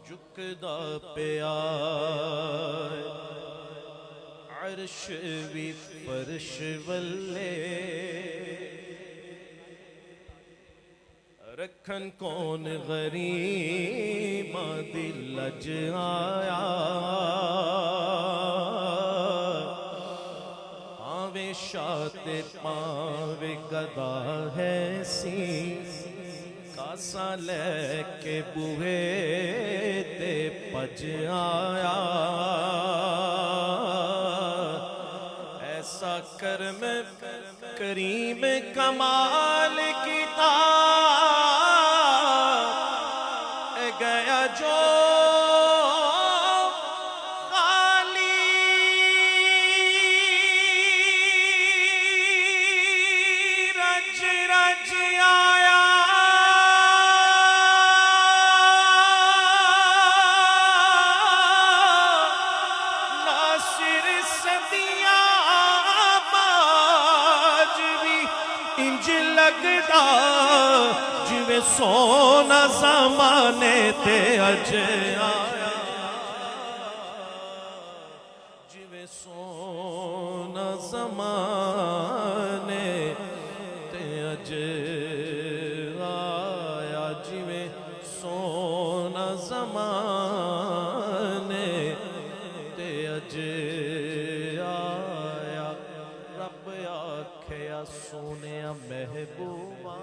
جھکدا پیا عرش بھی فرش ولے رکھن کون غریباں دی لج آیا آوے شاہ پاوے گدا ہے سی کاسا لے کے بوہے تے پج آیا ایسا کرم کریم کمال کیتا گیا جو جویں سونا زمانے تے اج آیا جویں سونا زمانے تے اج آیا جویں سونا زمانے تے اج آیا رب آکھیا سونیا محبوبا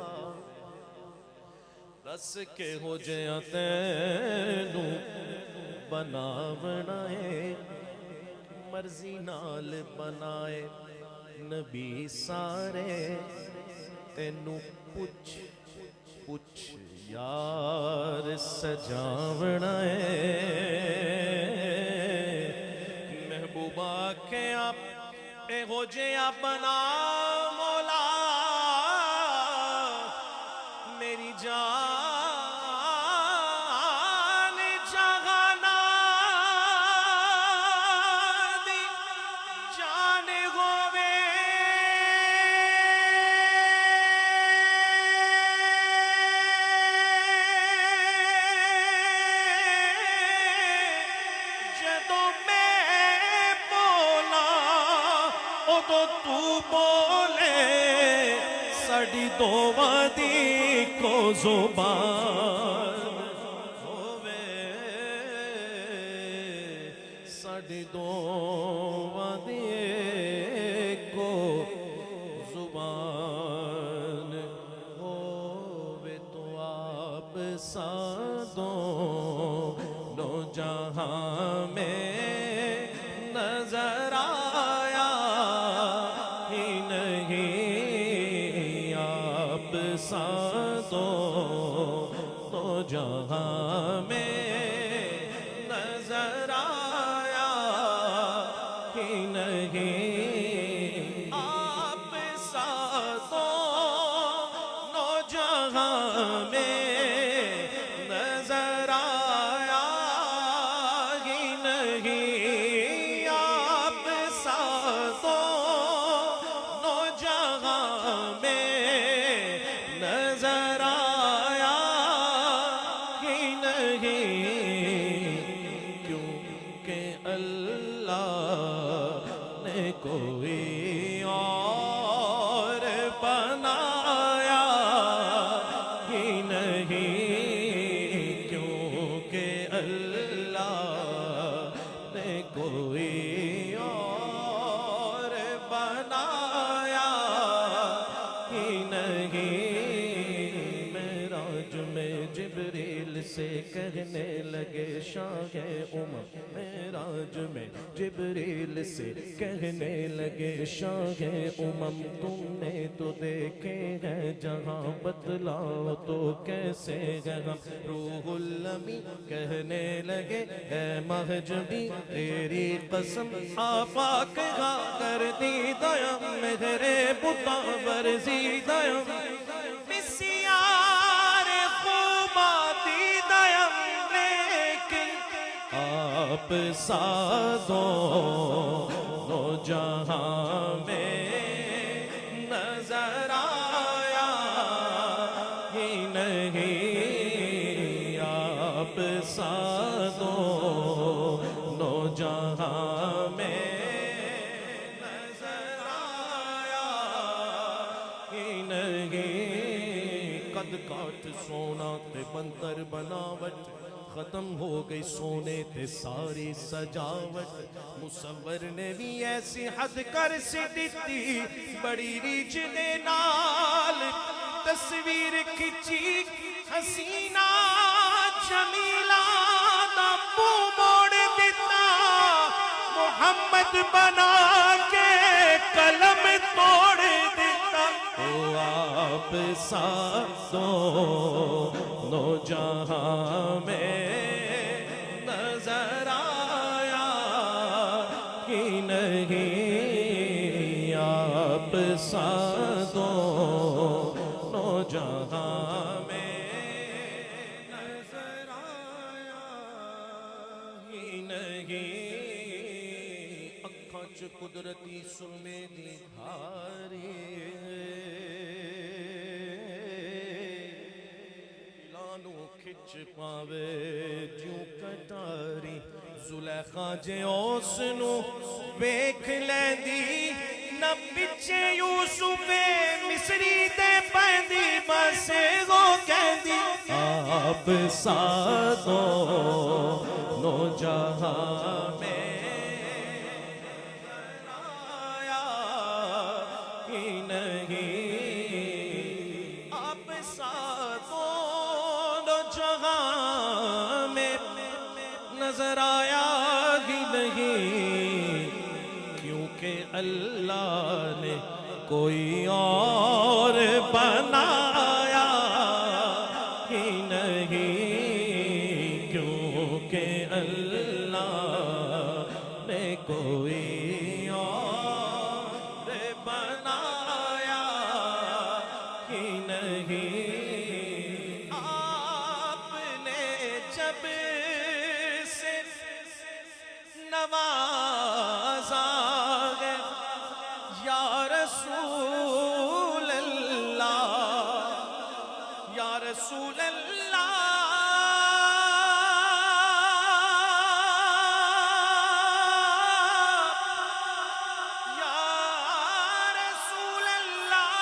رس کے ہو جیا تینوں بناونا مرضی نال بنائے نبی سارے تینوں پوچھ پوچھ یار سجاونا محبوبہ کے آپ اے ہو جیا بنا مولا میری جان جہانا دی جان ہووے جدوں میں بولا ادوں تو بولے ساڈی دوواں دی کو زبان ہووے ساڈی دوواں دی کو زبان ہووے تو آپ سادوں نو جہاں میں نظر آیا ہی نہیں ساتوں تو جہاں میں نظر آیا ہی نہیں آپ ساتوں نو جہاں میں نظر آیا ہی نہیں آپ ساتوں نو جہاں میں نظر آیا ہی نہیں کیونکہ اللہ نے کوئی اور بنایا ہی نہیں کیونکہ اللہ نے کوئی اور بنایا ہی نہیں جبریل سے کہنے لگے شاہ امم معراج میں جبریل سے کہنے لگے شاہ امم تم نے تو دیکھے ہیں جہاں بتلاؤ تو کیسے ہے ہم روح الامین کہنے لگے اے مہجبی تیری قسم آفاق گا کر دی دیم میرے بتا برزی دیم آپ سادوں نو جہاں میں نظر آیا ہی نہیں آپ سادوں دونوں جہاں میں نظر آیا ہی نہیں۔ قد کاٹ سونا تے بنتر بناوٹ، ختم ہو گئی سونے تے ساری سجاوٹ، مصور نے بھی ایسی حد کر سی دتی، بڑی ریچھ دے نال تصویر کھچی حسینہ جمیلہ دا منہ موڑ دیتا، محمد بنا کے قلم توڑ دیتا۔ او آپ سا دونوں جہاں میں نظر آیا ہی نہیں، آپ سا دونوں جہاں میں نظر آیا ہی نہیں۔ اکھاں چ قدرتی سرمے دی دھاری، کھچ پاوے جوں کٹاری، زلیخا جے اس نو ویکھ لیندی، نہ پچھے یوسف مصری دے پیندی، بس وہ کہندی آپ سا دونوں جہاں میں نظر آیا ہی نہیں، آپ سا جہاں میں نظر آیا ہی نہیں، کیونکہ اللہ نے کوئی اور بنایا ہی نہیں، کیونکہ اللہ نے کوئی اور بنایا ہی نہیں۔ نوازا ہے یا رسول اللہ، یا رسول اللہ، یا رسول اللہ،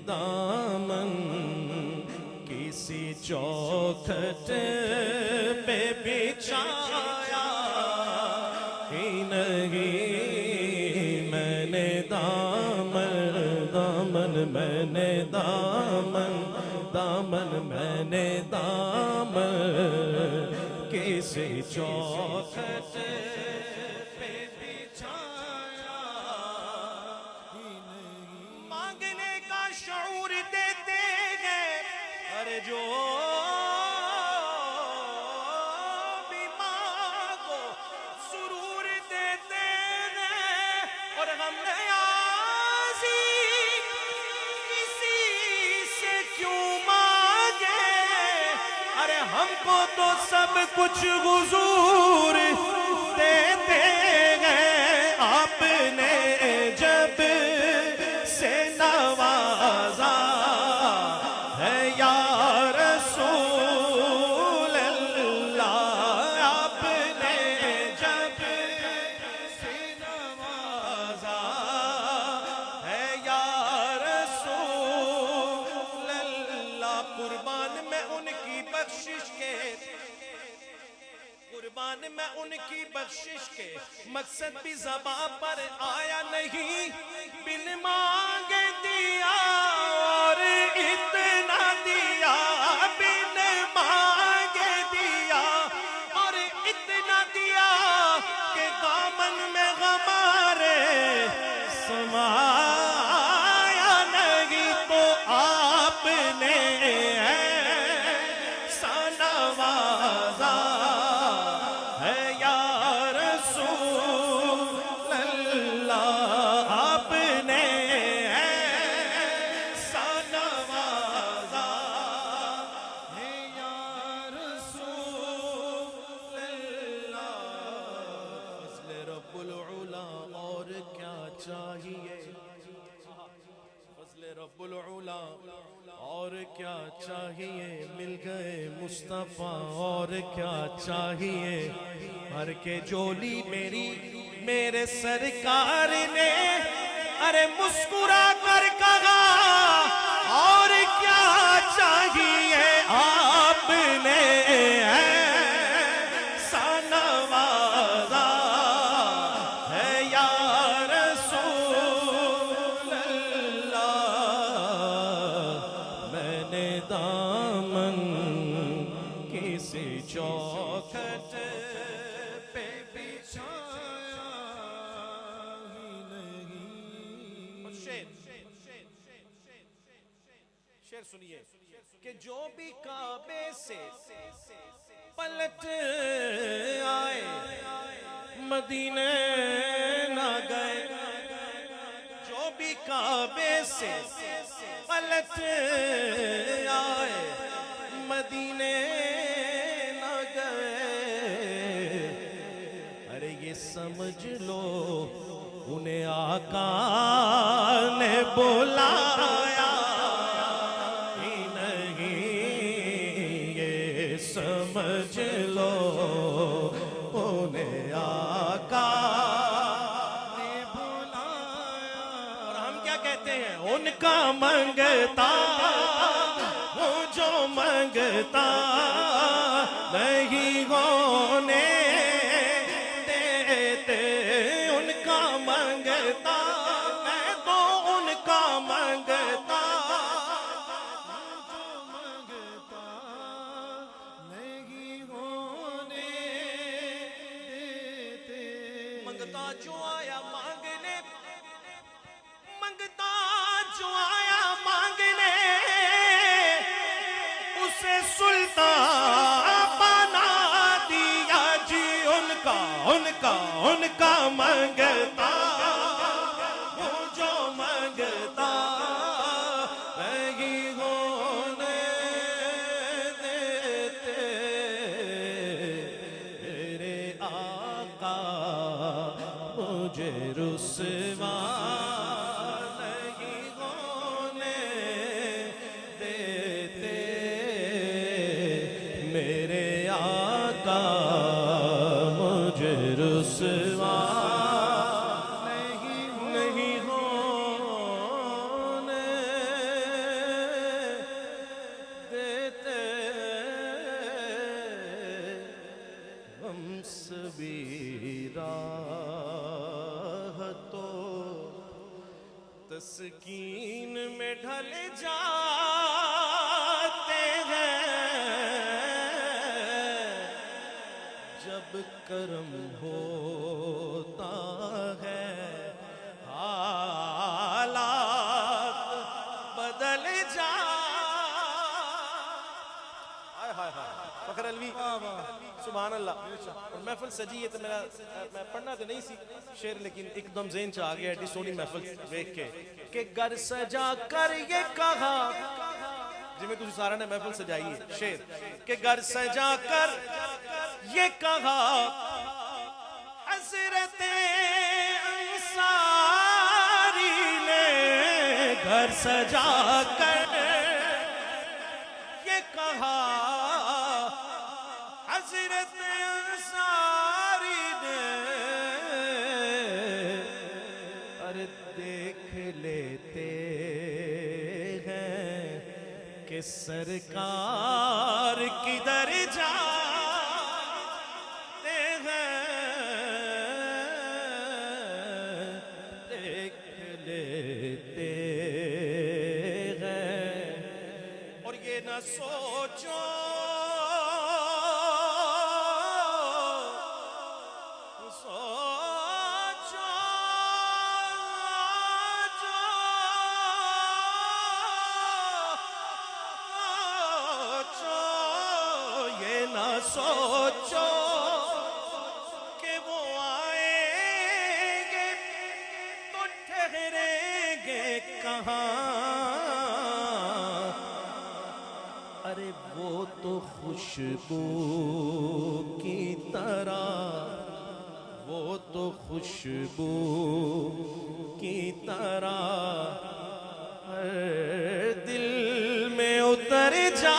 دامن کسی چوکھٹ پہ بچھایا ہی نہیں، میں نے دامن میں نے دامن میں نے دامن کسی چوکھٹ پہ بچھایا ہی نہیں۔ مانگنے کا شعور دیتے ہیں، ارے جو بھی مانگو سرور دیتے ہیں، اور ہم نیازی کسی سے کیوں مانگے، ارے ہم کو تو سب کچھ حضور دیتے ہیں۔ آپ نے جب سے نوازا ہے یا رسول اللہ، آپ نے جب سے نوازا ہے یا رسول اللہ، قربان میں ان کی بخشش کے قربان میں ان کی بخشش کے مقصد بھی زباں پر آیا نہیں بن مانگے دیا اور اتنا دیا بن مانگے دیا اور اتنا دیا کہ دامن میں غمارے سمایا نہیں تو آپ نے رب العلا اور کیا چاہیے مل گئے مصطفیٰ اور کیا چاہیے ہر کے جولی میری میرے سرکار نے ارے مسکرا کر کہا اور کیا چاہیے آپ نے چوکھٹ پہ بچھایا ہی نہیں شعر سنیے کہ جو بھی کعبے سے پلٹ آئے مدینے نہ گئے جو بھی کعبے سے پلٹ آئے مدینے سمجھ لو انہیں آقا نے بلایا ہی نہیں یہ سمجھ لو انہیں آقا نے بلایا اور ہم کیا کہتے ہیں ان کا منگتا وہ جو منگتا نہیں ہونے ان کا منگتا میں تو ان کا منگتا جو منگتا نہیں ہونے دیتے منگتا جو آیا مانگنے منگتا جو آیا مانگنے اسے سلطان بنا دیا جی ان کا منگتا وہ جو منگتا نہیں ہونے دیتے میرے آقا مجھے رسوا نہیں ہونے دیتے میرے آقا مجھے رسوا نہیں ہونے دیتے ہم سبھی راہ تو تسکین میں ڈھل جاتے ہیں جب کرم ہوتا ہے حالات بدل جا فخر علوی سبحان اللہ اور محفل سجی ہے تو میرا میں پڑھنا تو نہیں سی شعر لیکن ایک دم ذہن چاہ آگیا ایڈی سونی محفل دیکھ کے کہ گر سجا کر یہ کہا جی میں تجھے سارا نے محفل سجائی ہے شعر کہ گر سجا کر یہ کہا حضرت انصاری نے گھر سجا کر یہ کہا حضرت انصاری نے ارے دیکھ لیتے ہیں کہ سرکار کی جاتے ہیں دیکھ لیتے ہیں اور یہ نہ سوچو سوچو کہ وہ آئیں گے تو ٹھہریں گے کہاں ارے وہ تو خوشبو کی طرح وہ تو خوشبو کی طرح دل میں اتر جا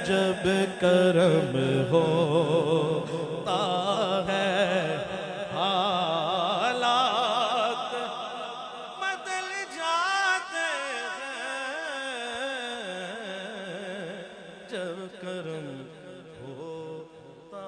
جب کرم ہوتا ہے حالات بدل جاتے ہیں جب کرم ہوتا